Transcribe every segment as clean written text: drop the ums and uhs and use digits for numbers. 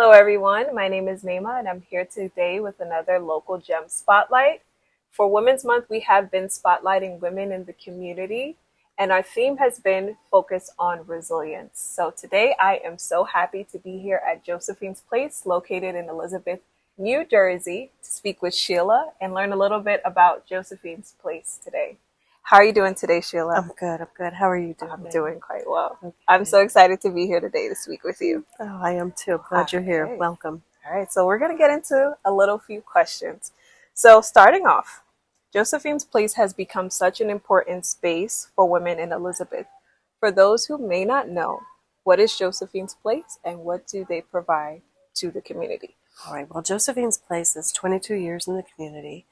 Hello, everyone. My name is Naima, and I'm here today with another local gem spotlight. For Women's Month, we have been spotlighting women in the community, and our theme has been focused on resilience. So today, I am so happy to be here at Josephine's Place, located in Elizabeth, New Jersey, to speak with Sheila and learn a little bit about Josephine's Place today. How are you doing today, Sheila? I'm good. I'm good. How are you doing? I'm doing quite well. Okay. I'm so excited to be here today to speak with you. Oh, I am too. Glad you're here. Okay. Welcome. All right, so we're going to get into a little few questions. So, starting off, Josephine's Place has become such an important space for women in Elizabeth. For those who may not know, what is Josephine's Place and what do they provide to the community? All right. Well, Josephine's Place is 22 years in the community,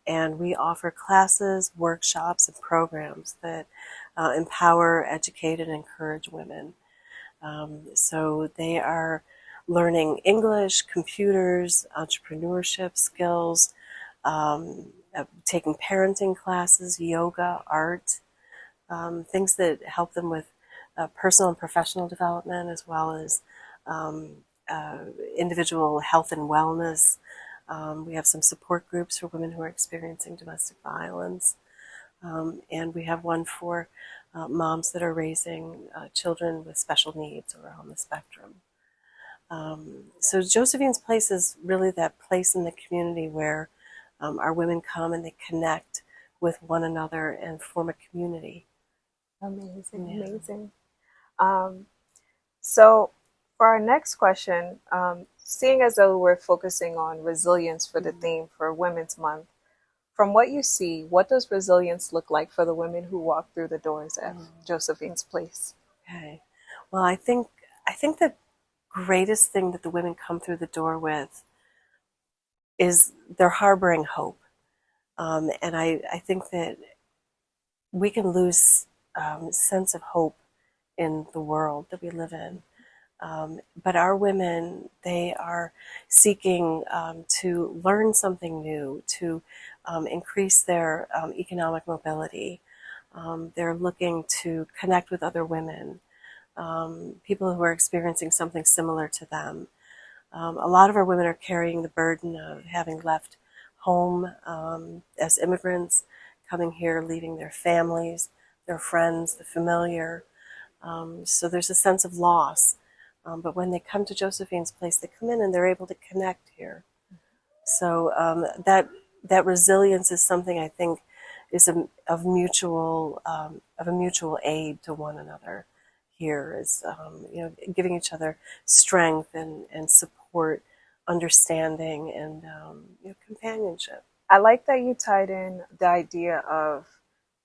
and we offer classes, workshops, and programs that empower, educate, and encourage women. So they are learning English, computers, entrepreneurship skills, taking parenting classes, yoga, art, things that help them with personal and professional development, as well as um, individual health and wellness. We have some support groups for women who are experiencing domestic violence. And we have one for moms that are raising children with special needs or on the spectrum. So Josephine's Place is really that place in the community where our women come and they connect with one another and form a community. Amazing, Yeah. amazing. Um, so, for our next question, seeing as though we're focusing on resilience for the theme for Women's Month, from what you see, what does resilience look like for the women who walk through the doors at Josephine's Place? Okay. Well, I think the greatest thing that the women come through the door with is they're harboring hope. And I think that we can lose sense of hope in the world that we live in. But our women, they are seeking to learn something new, to increase their economic mobility. They're looking to connect with other women, people who are experiencing something similar to them. A lot of our women are carrying the burden of having left home as immigrants, coming here, leaving their families, their friends, the familiar. So there's a sense of loss. But when they come to Josephine's Place, they come in and they're able to connect here. So that resilience is something I think is of a mutual aid to one another. Here is giving each other strength and support, understanding, and companionship. I like that you tied in the idea of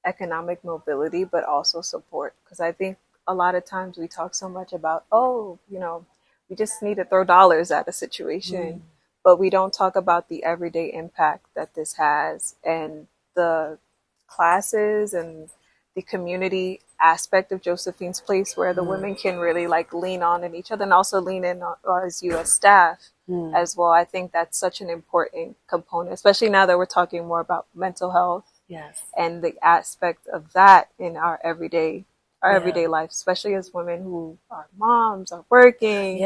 economic mobility, but also support, because I think a lot of times we talk so much about, oh, we just need to throw dollars at a situation, but we don't talk about the everyday impact that this has and the classes and the community aspect of Josephine's Place where the women can really like lean on in each other and also lean in on as you as staff as well. I think that's such an important component, especially now that we're talking more about mental health Yes. and the aspect of that in our everyday life, especially as women who are moms, are working,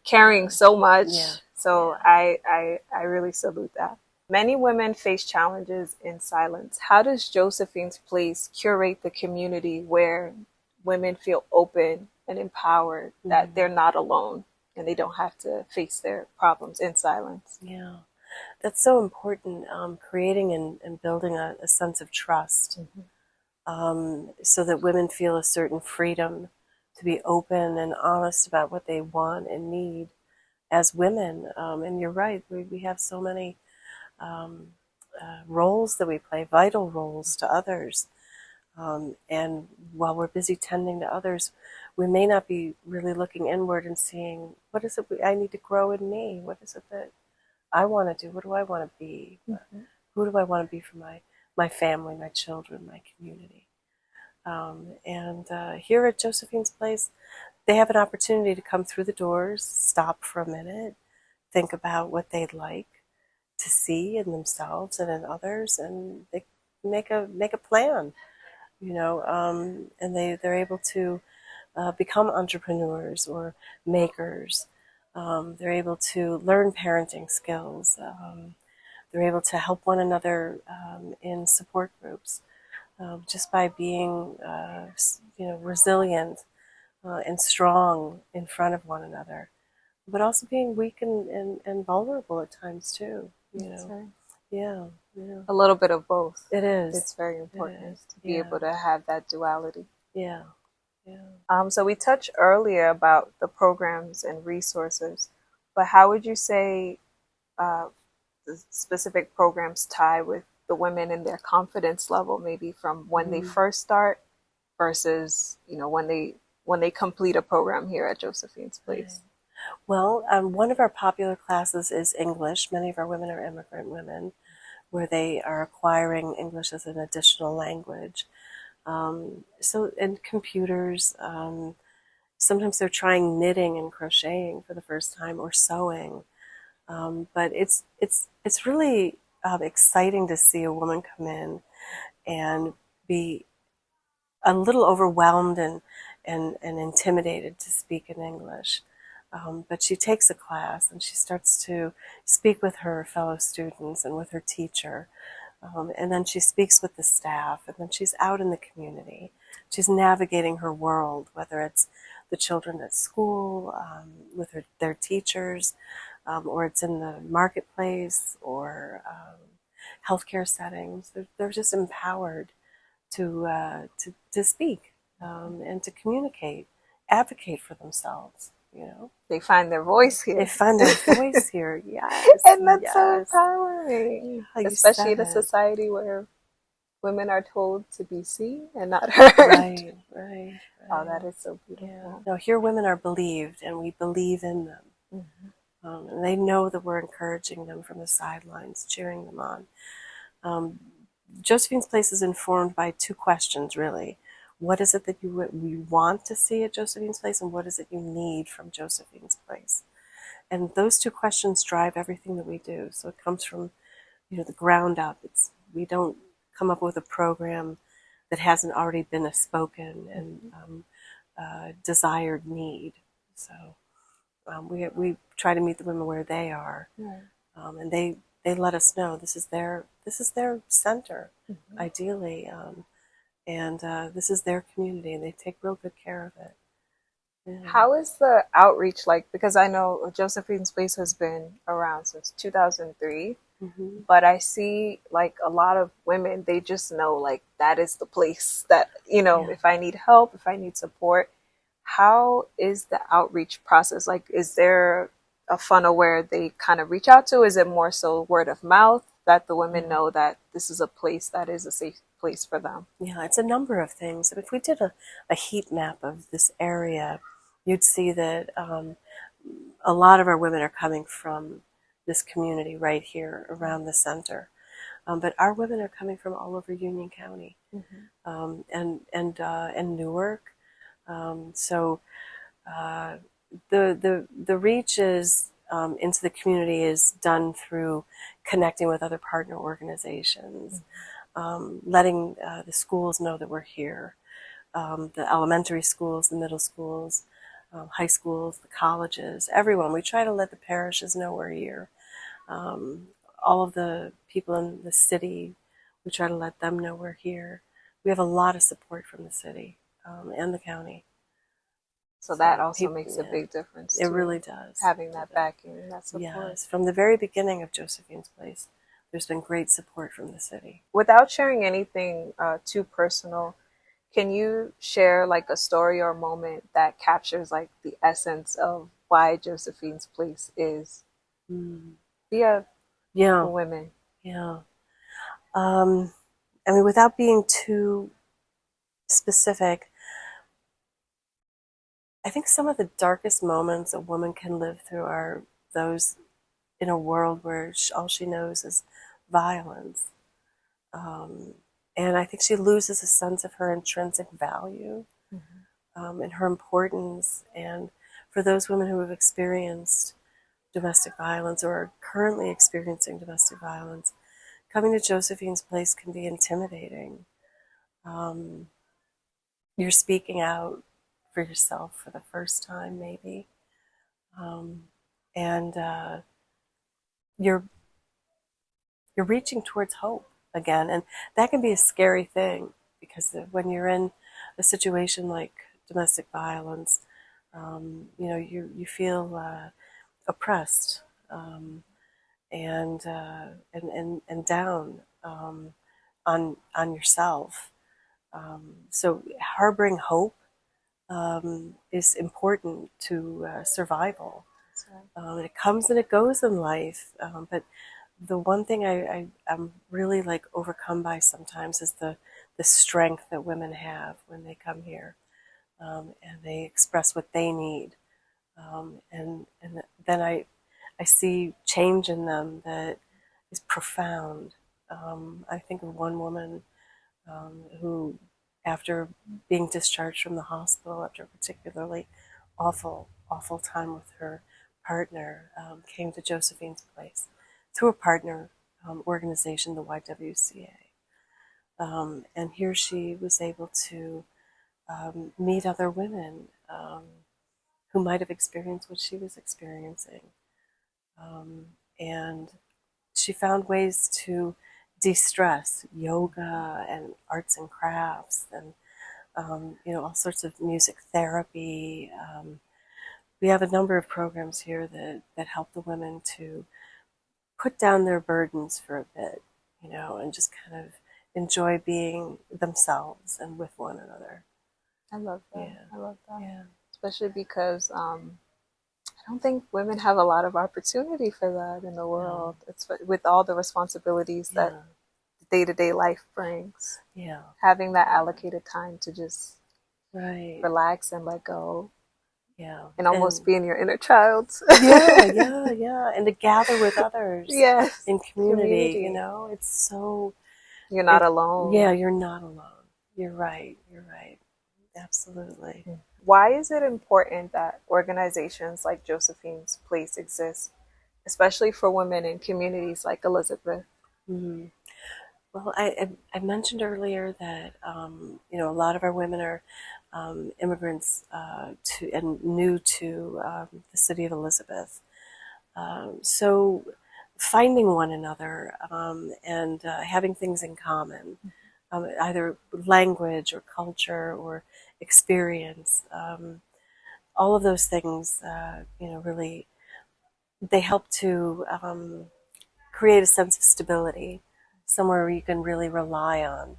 carrying so much. Yeah. So I really salute that. Many women face challenges in silence. How does Josephine's Place curate the community where women feel open and empowered that they're not alone and they don't have to face their problems in silence? Yeah, that's so important, creating and building a sense of trust, so that women feel a certain freedom to be open and honest about what they want and need as women. And you're right, we have so many roles that we play, vital roles to others. And while we're busy tending to others, we may not be really looking inward and seeing, what is it I need to grow in me? What is it that I want to do? What do I want to be? Who do I want to be for my family, my children, my community? And here at Josephine's Place, they have an opportunity to come through the doors, stop for a minute, think about what they'd like to see in themselves and in others, and they make a plan, and they're able to become entrepreneurs or makers, They're able to learn parenting skills. They're able to help one another in support groups just by being, resilient and strong in front of one another, but also being weak and vulnerable at times too. That's right. Yeah, yeah. A little bit of both. It is. It's very It important is. to be Yeah, able to have that duality. yeah, yeah. So we touched earlier about the programs and resources, but how would you say uh, the specific programs tie with the women and their confidence level, maybe from when they Mm-hmm. first start versus when they complete a program here at Josephine's Right. Place? Well, one of our popular classes is English. Many of our women are immigrant women, where they are acquiring English as an additional language. And computers. Sometimes they're trying knitting and crocheting for the first time, or sewing. But it's really exciting to see a woman come in and be a little overwhelmed and intimidated to speak in English. But she takes a class and she starts to speak with her fellow students and with her teacher. And then she speaks with the staff, and then she's out in the community. She's navigating her world, whether it's the children at school, with their teachers, or it's in the marketplace or healthcare settings. They're just empowered to speak and to communicate, advocate for themselves. They find their voice They here. find their voice here. Yes, And that's so yes. empowering, How you especially said in a it. society where women are told to be seen and not heard. Right, right, Oh, that right. is so Yeah. beautiful. No, here women are believed, and we believe in them. Mhm. And they know that we're encouraging them from the sidelines, cheering them on. Um, Josephine's Place is informed by two questions, really. What is it that you want to see at Josephine's Place, and what is it you need from Josephine's Place? And those two questions drive everything that we do. So it comes from, the ground up. We don't come up with a program that hasn't already been a spoken and desired need. So we try to meet the women where they are, Right. and they let us know this is their center, Mhm. ideally, and this is their community, and they take real good care of it. Yeah. How is the outreach like? Because I know Josephine's Place has been around since 2003, Mm-hmm. but I see like a lot of women, they just know like that is the place that, Yeah. if I need help, if I need support. How is the outreach process? Like, is there a funnel where they kind of reach out to? Is it more so word of mouth that the women Mm. know that this is a place that is a safe place for them? Yeah, it's a number of things. If we did a heat map of this area, you'd see that a lot of our women are coming from this community right here around the center. But our women are coming from all over Union County, Mm-hmm. and Newark. So the reach is into the community is done through connecting with other partner organizations, letting the schools know that we're here, the elementary schools, the middle schools, high schools, the colleges, everyone. We try to let the parishes know we're here. Um, all of the people in the city, we try to let them know we're here. We have a lot of support from the city and the county. So that So also makes a yeah, big difference it too, really does. having It that does. backing and that support. Yes, from the very beginning of Josephine's Place, there's been great support from the city. Without sharing anything too personal, can you share like a story or moment that captures like the essence of why Josephine's Place is Mm. via the Yeah, women? yeah. Um, I mean, without being too specific, I think some of the darkest moments a woman can live through are those in a world where all she knows is violence. Um, and I think she loses a sense of her intrinsic value, Mm-hmm. and her importance. And for those women who have experienced domestic violence or are currently experiencing domestic violence, coming to Josephine's Place can be intimidating. Um, you're speaking out for yourself for the first time, maybe. and you're you're reaching towards hope again, and that can be a scary thing because when you're in a situation like domestic violence, you feel oppressed, and down, on yourself. So harboring hope is important to survival. It comes and it goes in life, but the one thing I'm really like overcome by sometimes is the strength that women have when they come here, and they express what they need, and then I see change in them that is profound. I think of one woman who, after being discharged from the hospital after a particularly awful time with her partner, came to Josephine's place through a partner organization, the YWCA. And here she was able to meet other women who might have experienced what she was experiencing. And she found ways to de-stress, yoga and arts and crafts, and all sorts of music therapy. We have a number of programs here that help the women to put down their burdens for a bit, and just kind of enjoy being themselves and with one another. I love that. Yeah. I love that. Yeah. Especially because I don't think women have a lot of opportunity for that in the world. No. It's with all the responsibilities that day-to-day life brings. Yeah. Having that allocated time to just Right. relax and let go. Yeah. And almost be in your inner child. Yeah. And to gather with others. Yes. In community. It's so. You're not alone. Yeah, you're not alone. You're right. Absolutely. Why is it important that organizations like Josephine's Place exist, especially for women in communities like Elizabeth? Mm-hmm. Well, I mentioned earlier that a lot of our women are immigrants and new to the city of Elizabeth. So finding one another and having things in common, either language or culture or experience, all of those things, really, they help to create a sense of stability, somewhere where you can really rely on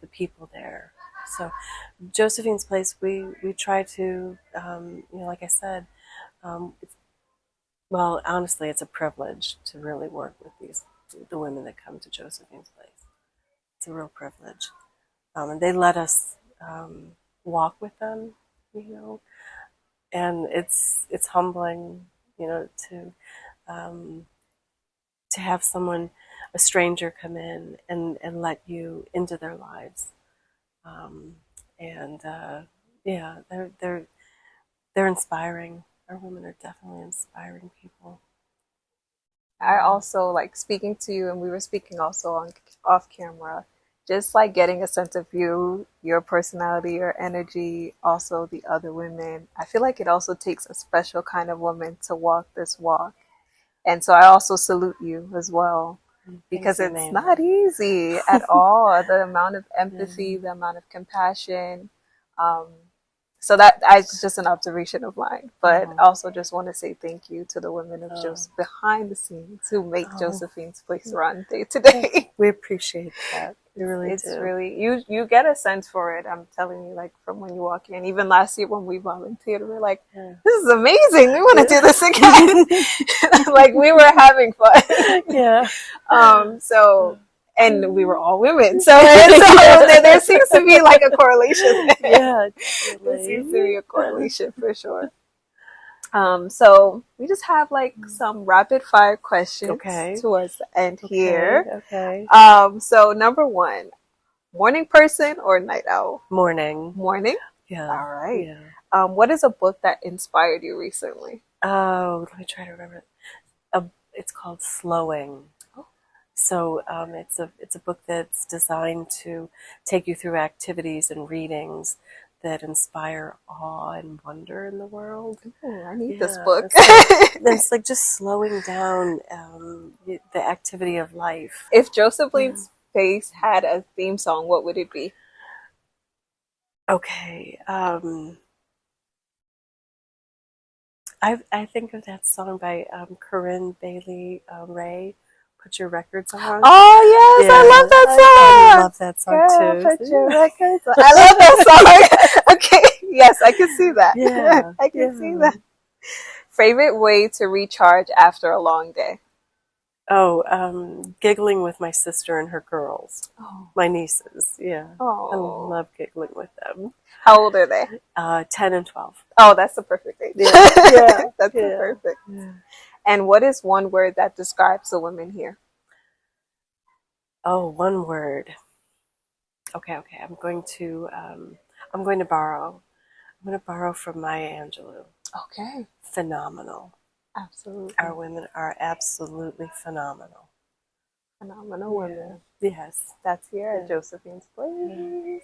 the people there. So Josephine's Place, we try to, like I said, well, honestly, it's a privilege to really work with the women that come to Josephine's Place. It's a real privilege. And they let us walk with them, and it's humbling, um, to have someone, a stranger, come in and let you into their lives. And yeah, they're inspiring. Our women are definitely inspiring people. I also like speaking to you, and we were speaking also on off camera, just like getting a sense of you, your personality, your energy, also the other women. I feel like it also takes a special kind of woman to walk this walk. And so I also salute you as well, because it's not easy at all. The amount of empathy, the amount of compassion. Um, so that it's just an observation of mine, but also just want to say thank you to the women of behind the scenes who make Josephine's Place run day to day. We appreciate that. We really It's do. really, you get a sense for it. I'm telling you, like from when you walk in. Even last year when we volunteered, we were like, "This is amazing. We want to do this again." Like we were having fun. Yeah. So. And we were all women, so there seems to be like a correlation there. Yeah, there seems to be a correlation for sure. So we just have like some rapid fire questions towards the end here. Okay. So number one, morning person or night owl? Morning. Morning? Yeah. All right. Yeah. What is a book that inspired you recently? Oh, let me try to remember. It's called Slowing. So it's a book that's designed to take you through activities and readings that inspire awe and wonder in the world. Ooh, I need this Yeah, book. it's like just slowing down the activity of life. If Yeah. Josephine's Face had a theme song, what would it be? Okay. I think of that song by Corinne Bailey Ray, "Put Your Records On." Oh yes, I Yeah, love that I song. love that song Girl, too. put your records on. I love that song. Okay, yes, I can see that. Yeah, I can see yeah. that. Favorite way to recharge after a long day? Oh, giggling with my sister and her girls, Oh, my nieces. Yeah, I oh. love giggling with them. How old are they? 10 and 12. Oh, that's the perfect age. Yeah, yeah, That's the yeah. perfect. Yeah. And what is one word that describes the women here? Oh, one word. Okay, okay. I'm going to borrow. I'm going to borrow from Maya Angelou. Okay, Phenomenal. Our absolutely. women are absolutely phenomenal. Phenomenal Yeah. women. Yes. That's here at Yeah. Josephine's Yeah. Place.